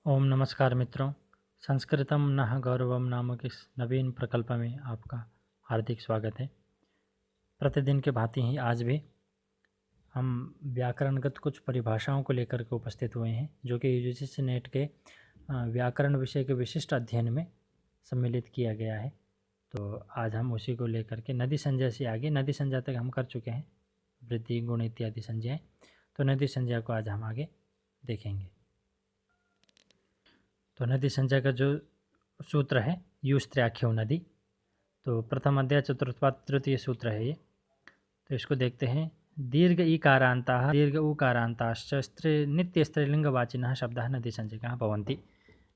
ओम नमस्कार मित्रों। संस्कृतम नः गौरवम नामक इस नवीन प्रकल्प में आपका हार्दिक स्वागत है। प्रतिदिन के भांति ही आज भी हम व्याकरणगत कुछ परिभाषाओं को लेकर के उपस्थित हुए हैं, जो कि यूजीसी नेट के व्याकरण विषय के विशिष्ट अध्ययन में सम्मिलित किया गया है। तो आज हम उसी को लेकर के नदी संज्ञा से आगे, नदी संज्ञा तक हम कर चुके हैं, वृद्धि गुण इत्यादि संज्ञाएँ। तो नदी संज्ञा को आज हम आगे देखेंगे। तो नदी संज्ञा का जो सूत्र है युस्त्र्याख्यो नदी, तो प्रथम अध्याय चतुर्थपाद तृतीय सूत्र है ये। तो इसको देखते हैं। दीर्घ ईकारान्ताः दीर्घ उकारान्ताश्च नित्य स्त्रीलिंगवाचिनः शब्दाः नदी संज्ञकाः भवन्ति।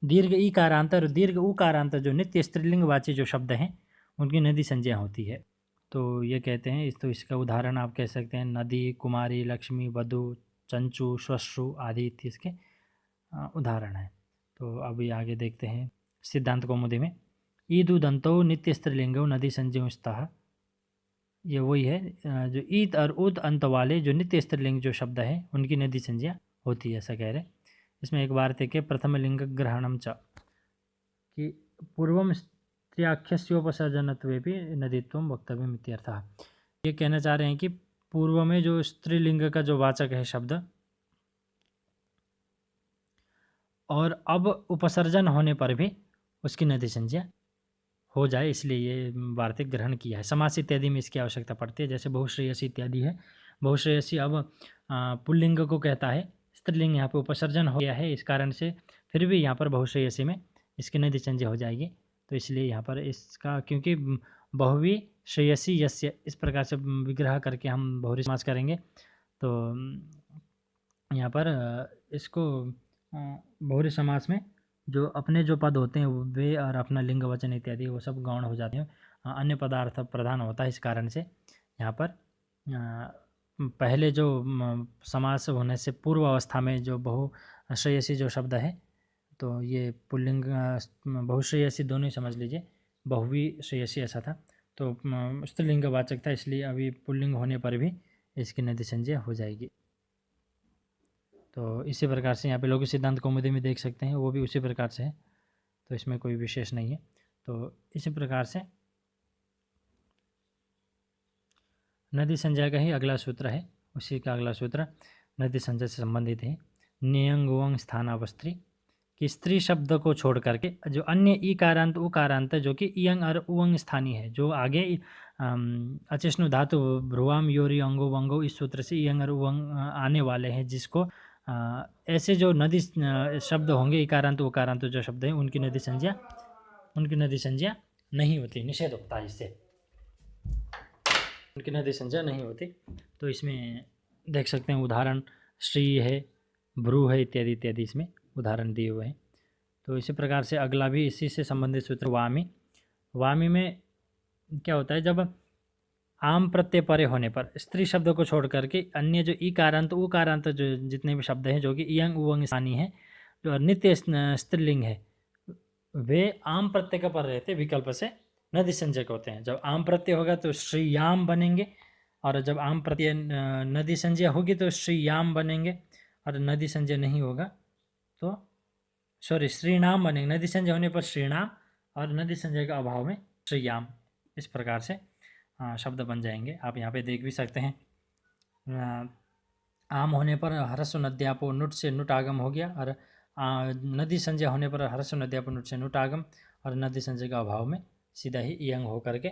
दीर्घ ईकारांत और दीर्घ उकारांत जो नित्य स्त्रीलिंगवाची जो शब्द हैं उनकी नदी संज्ञा होती है। तो ये कहते हैं, तो इसका उदाहरण आप कह सकते हैं नदी, कुमारी, लक्ष्मी, वधु, चंचू, श्वश्रु आदि इसके उदाहरण हैं। तो अभी आगे देखते हैं सिद्धांत कौमुदी में। ईदु दंतो नित्य स्त्रीलिंगो नदी संज्ञस्तः, ये वही है जो ईद और उद अंत वाले जो नित्य स्त्रीलिंग जो शब्द है उनकी नदी संज्ञा होती है, ऐसा कह रहे। इसमें एक बार थे कि प्रथम लिंग ग्रहणम च, कि पूर्वम स्त्रियाख्यस्योपसर्जनत्वे भी नदीत्व वक्तव्यम इत्यर्थः। ये कहना चाह रहे हैं कि पूर्व में जो स्त्रीलिंग का जो वाचक है शब्द, और अब उपसर्जन होने पर भी उसकी नदी संज्ञा हो जाए, इसलिए ये वार्तिक ग्रहण किया है। समास इत्यादि में इसकी आवश्यकता पड़ती है, जैसे बहुश्रेयसी इत्यादि है। बहुश्रेयसी अब पुल्लिंग को कहता है, स्त्रीलिंग यहाँ पे उपसर्जन हो गया है, इस कारण से फिर भी यहाँ पर बहुश्रेयसी में इसकी नदी संज्ञा हो जाएगी। तो इसलिए यहाँ पर इसका, क्योंकि बहुवी श्रेयसी यस्य, इस प्रकार से विग्रह करके हम बहुरी समास करेंगे, तो यहाँ पर इसको बहुरी समास में जो अपने जो पद होते हैं वे और अपना लिंग वचन इत्यादि वो सब गौण हो जाते हैं, अन्य पदार्थ प्रधान होता है। इस कारण से यहाँ पर पहले जो समास होने से पूर्व अवस्था में जो बहुश्रेयसी जो शब्द है, तो ये पुल्लिंग बहुश्रेयसी दोनों ही समझ लीजिए, बहुवी श्रेयसी ऐसा था, तो स्त्रीलिंग वाचक था, इसलिए अभी पुल्लिंग होने पर भी इसकी नदी संज्ञा हो जाएगी। तो इसी प्रकार से यहाँ पे लघु सिद्धांत कौमुदी में देख सकते हैं, वो भी उसी प्रकार से है, तो इसमें कोई विशेष नहीं है। तो इसी प्रकार से नदी संज्ञा का ही अगला सूत्र है, उसी का अगला सूत्र नदी संज्ञा से संबंधित है। नियंग उवंग स्थानावस्थी, कि स्त्री शब्द को छोड़ करके जो अन्य ईकारांत उकारांत जो कि इयंग और उवंग स्थानीय है, जो आगे अचिष्णु धातु भ्रुवाम योरी अंगो वंगो इस सूत्र से इयंग और उवंग आने वाले हैं, जिसको ऐसे जो नदी शब्द होंगे इकारांत उकारांत जो शब्द हैं उनकी नदी संज्ञा नहीं होती, निषेध होता है इससे, उनकी नदी संज्ञा नहीं होती। तो इसमें देख सकते हैं उदाहरण श्री है, भ्रू है इत्यादि इत्यादि इसमें उदाहरण दिए हुए हैं। तो इसी प्रकार से अगला भी इसी से संबंधित सूत्र वामी। वामी में क्या होता है, जब आम प्रत्यय परे होने पर स्त्री शब्द को छोड़ करके अन्य जो ईकारांत उकारांत जो जितने भी शब्द हैं जो कि इयंग उवंग स्थानी है, जो नित्य स्त्रीलिंग है, वे आम प्रत्यय का पर रहते विकल्प से नदी संज्ञक होते हैं। जब आम प्रत्यय होगा तो श्रीयाम बनेंगे, और जब आम प्रत्यय नदी संज्ञा होगी तो श्रीयाम बनेंगे, और नदी संज्ञा नहीं होगा तो श्रीनाम बनेंगे। नदी संज्ञा होने पर श्रीनाम और नदी संज्ञा का अभाव में श्रीयाम, इस प्रकार से शब्द बन जाएंगे। आप यहाँ पे देख भी सकते हैं, आम होने पर हरस्व नद्यापो नुट से नुट आगम हो गया, और नदी संज्ञा होने पर हरस्व नद्यापो नुट से नुट आगम, और नदी संज्ञा का अभाव में सीधा ही इयंग होकर के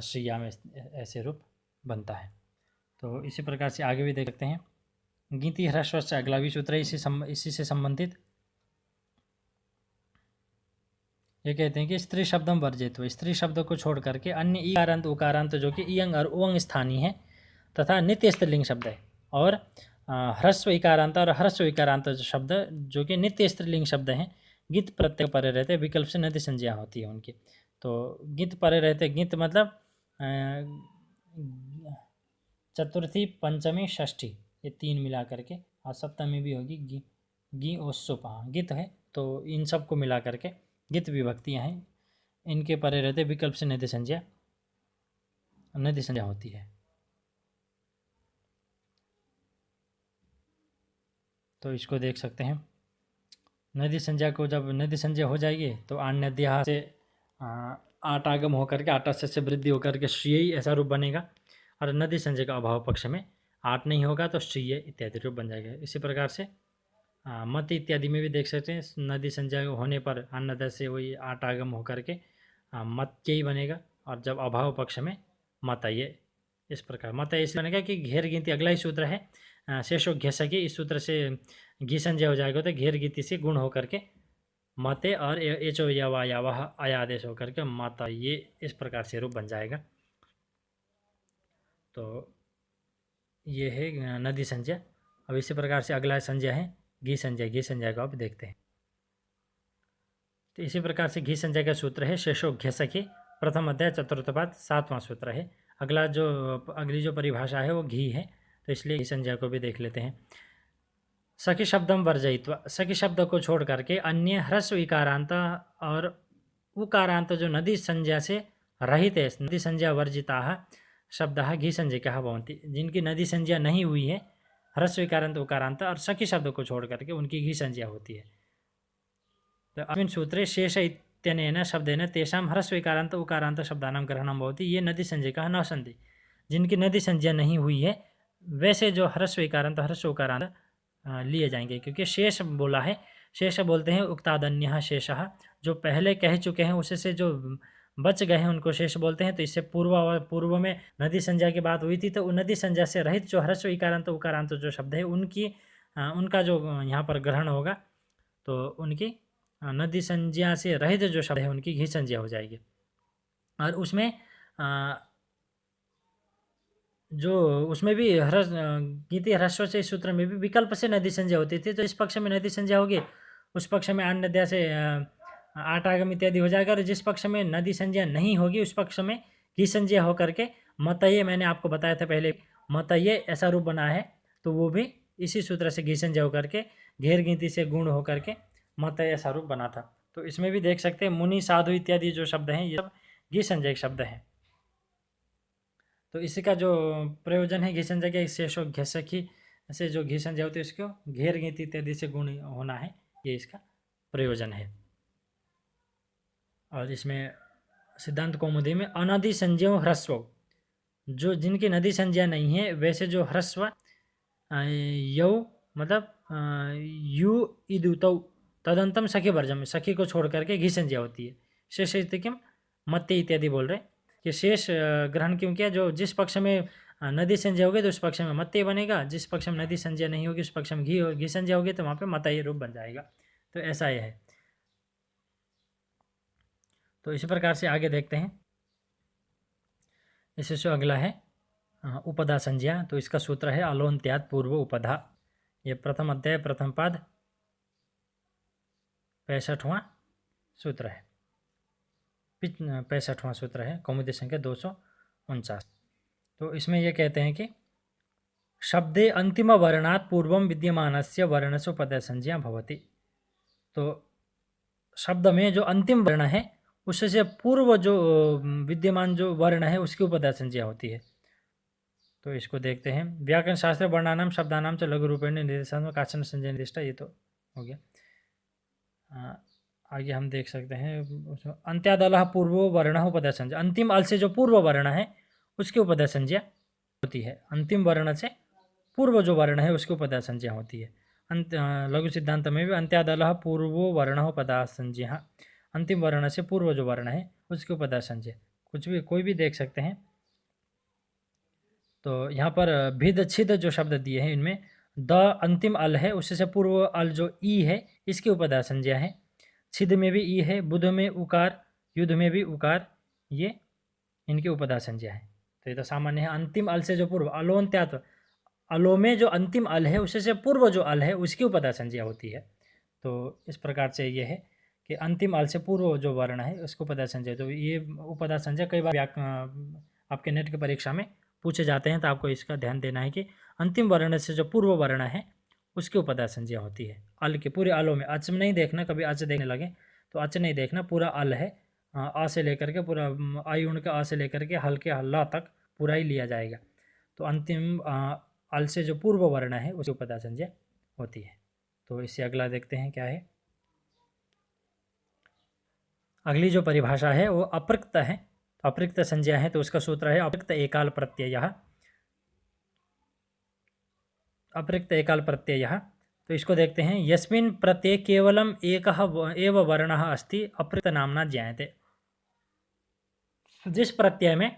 श्रीया में ऐसे रूप बनता है। तो इसी प्रकार से आगे भी देख सकते हैं। गीति ह्रस्व से अगला भी सूत्र इसी से संबंधित। ये कहते हैं कि स्त्री शब्दम वर्जित, स्त्री शब्द को छोड़ करके अन्य ईकारांत उकारांत जो कि इयंग और उवंग स्थानीय है तथा नित्य स्त्रीलिंग शब्द है, और ह्रस्व इकारांत और ह्रस्व इकारांत शब्द जो कि नित्य स्त्रीलिंग शब्द हैं, गित प्रत्यय परे रहते विकल्प से नदी संज्ञा होती है उनकी। तो गित परे रहते, गित मतलब चतुर्थी पंचमी षष्ठी ये तीन मिला करके, और सप्तमी भी होगी गी ओसुप, हाँ गित है, तो इन सब को मिला करके गित विभक्तियाँ हैं, इनके परे रहते विकल्प से नदी संज्ञा होती है। तो इसको देख सकते हैं। नदी संज्ञा को जब नदी संज्ञा हो जाएगी तो आण्यद्या से आट आगम होकर के आटा से वृद्धि होकर के श्रिय ऐसा रूप बनेगा, और नदी संज्ञा का अभाव पक्ष में आट नहीं होगा तो श्रिय इत्यादि रूप बन जाएगा। इसी प्रकार से मत इत्यादि में भी देख सकते हैं, नदी संज्ञा होने पर अन्नद से वही आट आगम होकर के मत के ही बनेगा, और जब अभाव पक्ष में मत ये इस प्रकार मत इसलिए बनेगा कि घेर गिनती अगला ही सूत्र है शेषो घ्यसकी, इस सूत्र से घी संज्ञा हो जाएगा तो घेर गिनती से गुण होकर के मते और एचो यवा यावाह आयादेश होकर के माता ये इस प्रकार से रूप बन जाएगा। तो ये है नदी संज्ञा। अब इसी प्रकार से अगला संज्ञा है घी संज्ञा। घी संज्ञा को आप देखते हैं। तो इसी प्रकार से घी संज्ञा का सूत्र है शेषो घ्यसकी, प्रथम अध्याय चतुर्थ पाद 7वां सूत्र है। अगली जो परिभाषा है वो घी है, तो इसलिए घी संज्ञा को भी देख लेते हैं। सखी शब्दम वर्जयित्वा, सखी शब्द को छोड़ करके अन्य ह्रस्व इकारांत और उकारांत जो नदी संज्ञा से रहित है, नदी संज्ञा वर्जिता शब्द घी संज्ञा भवन्ति, जिनकी नदी संज्ञा नहीं हुई है ह्रस्व इकारांत उकारांत और सखी शब्द को छोड़ करके उनकी घी संज्ञा होती है। तो अस्मिन् सूत्रे शेष इत्यनेन शब्देन तेषां ह्रस्व इकारांत उकारांत शब्दानां ग्रहणं भवति, ये नदी संज्ञा न सन्ति, जिनकी नदी संज्ञा नहीं हुई है वैसे जो ह्रस्व इकारांत ह्रस्व उकारांत लिए जाएंगे। क्योंकि शेष बोला है, शेष बोलते हैं उक्तादन्य शेषः, जो पहले कह चुके हैं उससे से जो बच गए हैं उनको शेष बोलते हैं। तो इससे पूर्व में नदी संज्ञा की बात हुई थी, तो नदी संज्ञा से रहित जो ह्रस्व इकारांत उकारांत जो शब्द है उनका जो यहाँ पर ग्रहण होगा, तो उनकी नदी संज्ञा से रहित जो शब्द है उनकी घी संज्ञा हो जाएगी। और उसमें भी गीति ह्रस्व से इस सूत्र में भी विकल्प से नदी संज्ञा होती थी, तो इस पक्ष में नदी संज्ञा होगी, उस पक्ष में अन्नद्या से आट आगम इत्यादि हो जाएगा, और जिस पक्ष में नदी संज्ञा नहीं होगी उस पक्ष में घी संज्ञा होकर के मतये, मैंने आपको बताया था पहले मतये ऐसा रूप बना है, तो वो भी इसी सूत्र से घी संज्ञा होकर के घेर गिनती से गुण होकर के मतये ऐसा रूप बना था। तो इसमें भी देख सकते हैं मुनि साधु इत्यादि जो शब्द हैं ये सब घी संज्ञा शब्द हैं। तो इसी का जो प्रयोजन है घी संज्ञा के शेषो घ्यसकी से जो घी संज्ञा होती है उसको घेर गिनती इत्यादि से गुण होना है, ये इसका प्रयोजन है। और इसमें सिद्धांत कौमुदी में अनदि संज्ञो ह्रस्व, जो जिनकी नदी संज्ञा नहीं है वैसे जो ह्रस्व यौ मतलब यु इदुतौ तदंतम सखी वर्जम, सखी को छोड़ करके घी संज्ञा होती है। शेष किम मत्ते इत्यादि बोल रहे कि शेष ग्रहण क्यों किया, जो जिस पक्ष में नदी संज्ञा होगी तो उस पक्ष में मत्ते बनेगा, जिस पक्ष में नदी संज्ञा नहीं होगी उस पक्ष में घी संज्ञा होगी तो वहाँ पे मतये रूप बन जाएगा। तो ऐसा यह है। तो इसी प्रकार से आगे देखते हैं। इससे जो अगला है उपधा संज्ञा, तो इसका सूत्र है अलोन्त्यात् पूर्व उपधा। ये प्रथम अध्याय प्रथम पाद 65वां सूत्र है, 65वां सूत्र है, कौमुदी संख्या 249। तो इसमें यह कहते हैं कि शब्दे अंतिम वर्णात् पूर्वम विद्यमानस्य वर्णस्य उपधा संज्ञा भवति। तो शब्द में जो अंतिम वर्ण है उससे पूर्व जो विद्यमान जो वर्ण है उसकी उपधा संज्ञा होती है। तो इसको देखते हैं। व्याकरण शास्त्र वर्णानाम शब्दानाम च लघु रूपेण निर्देशात्मक काचन संज्ञा निर्दिष्टा, ये तो हो गया। आगे हम देख सकते हैं अंत्यादलः पूर्वो वर्ण उपधा संज्ञा, अंतिम अल से जो पूर्व वर्ण है उसकी उपधा संज्ञा होती है। अंतिम वर्ण से पूर्व जो वर्ण है उसकी उपधा संज्ञा होती है। लघु सिद्धांत में भी अंत्यादलः पूर्वो वर्ण उपधा संज्ञा, अंतिम वर्ण से पूर्व जो वर्ण है उसकी उपधा संज्ञा, कुछ भी कोई भी देख सकते हैं। तो यहाँ पर भिद छिद जो शब्द दिए हैं इनमें द अंतिम अल है, उससे पूर्व अल जो ई है इसकी उपधा संज्ञा है। छिद में भी ई है, बुध में उकार, युद्ध में भी उकार, ये इनकी उपधा संज्ञा है। तो ये तो सामान्य है। अंतिम अल से जो पूर्व अलोन्त्यात्, अलो में जो अंतिम अल है उससे पूर्व जो अल है उसकी उपधा संज्ञा होती है। तो इस प्रकार से ये है कि अंतिम अल से पूर्व जो वर्ण है उसको उपधा संज्ञा। तो ये उपधा संज्ञा कई बार आपके नेट की परीक्षा में पूछे जाते हैं, तो आपको इसका ध्यान देना है कि अंतिम वर्ण से जो पूर्व वर्ण है उसकी उपधा संज्ञा होती है। अल के पूरे अलों में अच नहीं देखना, कभी अच देखने लगे तो अच नहीं देखना, पूरा अल है आ से लेकर के पूरा आयुण के आ से लेकर के हल्के हल्ला तक पूरा ही लिया जाएगा। तो अंतिम अल से जो पूर्व वर्ण है उसकी उपधा संज्ञा होती है। तो इससे अगला देखते हैं क्या है। अगली जो परिभाषा है वो अपृक्त है। तो अपृक्त संज्ञा है तो उसका सूत्र है अपृक्त एकाल प्रत्ययः। अपृक्त एकाल प्रत्ययः। तो इसको देखते हैं। यस्मिन् प्रत्यये केवलम एकः एव वर्णः अस्ति अपृक्त नामना ज्ञायते। जिस प्रत्यय में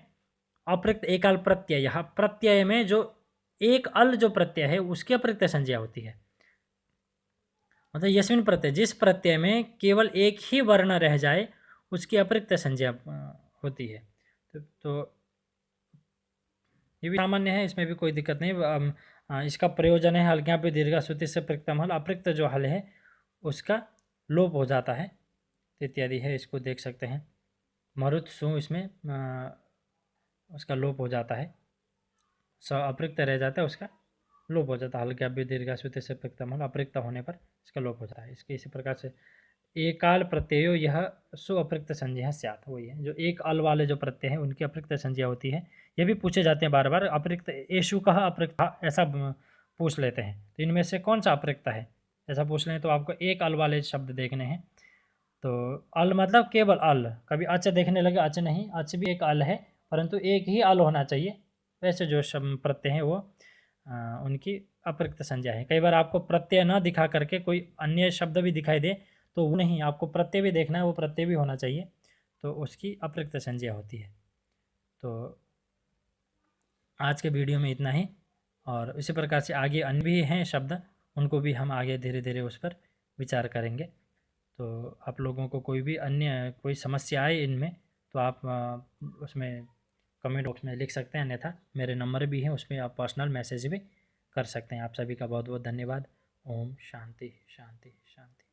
अपृक्त एकाल प्रत्ययः, प्रत्यय में जो एक अल जो प्रत्यय है उसकी अपृक्त संज्ञा होती है। मतलब यस्मिन् प्रत्यय, जिस प्रत्यय में केवल एक ही वर्ण रह जाए उसकी अपृक्त संज्ञा होती है। तो ये भी सामान्य है, इसमें भी कोई दिक्कत नहीं। इसका प्रयोजन है हल्क्यापि दीर्घाश्रुति से प्रकृतम हल, अपृक्त जो हल है उसका लोप हो जाता है इत्यादि है। इसको देख सकते हैं। मरुत सु इसमें उसका लोप हो जाता है, स अपृक्त रह जाता है, उसका लोप हो जाता है। हल्क्यापि दीर्घाश्रुति से प्रकृतम हल, अपृक्त होने पर इसका लोप हो जाता है। इसके इसी प्रकार से एकाल प्रत्ययो यह सु अपृक्त संज्ञा स्यात्, वही है जो एक अल वाले जो प्रत्यय हैं उनकी अपृक्त संज्ञा होती है। ये भी पूछे जाते हैं बार बार, अपृक्त एषु कहा अपृक्त ऐसा पूछ लेते हैं। तो इनमें से कौन सा अपृक्त है ऐसा पूछ लें तो आपको एक अल वाले शब्द देखने हैं। तो अल मतलब केवल अल, कभी अच देखने लगे अच नहीं, अच भी एक अल है परंतु एक ही अल होना चाहिए। वैसे जो शब्द प्रत्यय हैं वो उनकी अपृक्त संज्ञा है। कई बार आपको प्रत्यय न दिखा करके कोई अन्य शब्द भी दिखाई दे तो वो नहीं, आपको प्रत्यय भी देखना है, वो प्रत्यय भी होना चाहिए, तो उसकी अपृक्त संज्ञा होती है। तो आज के वीडियो में इतना ही, और इसी प्रकार से आगे अन्य भी हैं शब्द, उनको भी हम आगे धीरे धीरे उस पर विचार करेंगे। तो आप लोगों को कोई भी अन्य कोई समस्या आए इनमें तो आप उसमें कमेंट बॉक्स में लिख सकते हैं, अन्यथा मेरे नंबर भी हैं उसमें आप पर्सनल मैसेज भी कर सकते हैं। आप सभी का बहुत बहुत धन्यवाद। ओम शांति शांति शांति।